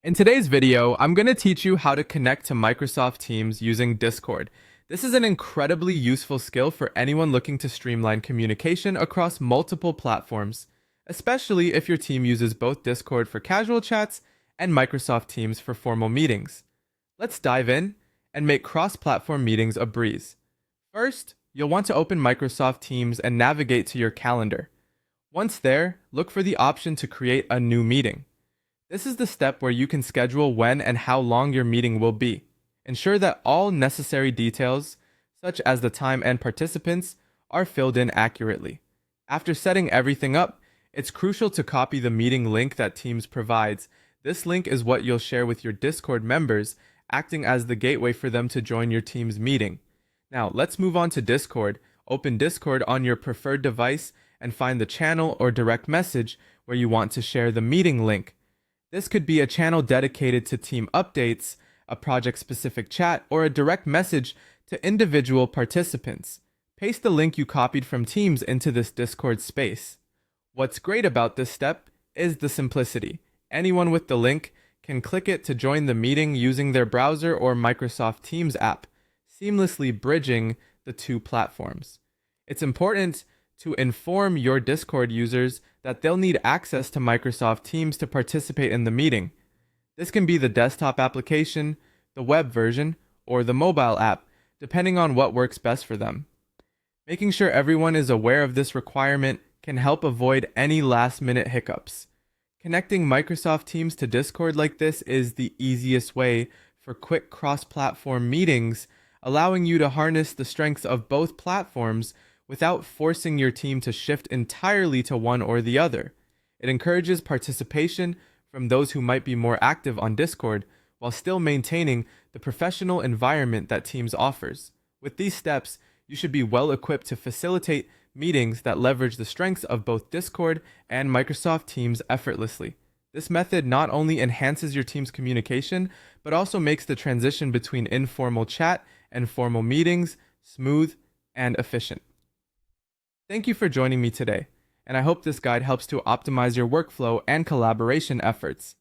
In today's video, I'm going to teach you how to connect to Microsoft Teams using Discord. This is an incredibly useful skill for anyone looking to streamline communication across multiple platforms, especially if your team uses both Discord for casual chats and Microsoft Teams for formal meetings. Let's dive in and make cross-platform meetings a breeze. First, you'll want to open Microsoft Teams and navigate to your calendar. Once there, look for the option to create a new meeting. This is the step where you can schedule when and how long your meeting will be. Ensure that all necessary details, such as the time and participants, are filled in accurately. After setting everything up, it's crucial to copy the meeting link that Teams provides. This link is what you'll share with your Discord members, acting as the gateway for them to join your team's meeting. Now, let's move on to Discord. Open Discord on your preferred device and find the channel or direct message where you want to share the meeting link. This could be a channel dedicated to team updates, a project-specific chat, or a direct message to individual participants. Paste the link you copied from Teams into this Discord space. What's great about this step is the simplicity. Anyone with the link can click it to join the meeting using their browser or Microsoft Teams app, seamlessly bridging the two platforms. It's important to inform your Discord users that they'll need access to Microsoft Teams to participate in the meeting. This can be the desktop application, the web version, or the mobile app, depending on what works best for them. Making sure everyone is aware of this requirement can help avoid any last-minute hiccups. Connecting Microsoft Teams to Discord like this is the easiest way for quick cross-platform meetings, allowing you to harness the strengths of both platforms without forcing your team to shift entirely to one or the other. It encourages participation from those who might be more active on Discord, while still maintaining the professional environment that Teams offers. With these steps, you should be well equipped to facilitate meetings that leverage the strengths of both Discord and Microsoft Teams effortlessly. This method not only enhances your team's communication, but also makes the transition between informal chat and formal meetings smooth and efficient. Thank you for joining me today, and I hope this guide helps to optimize your workflow and collaboration efforts.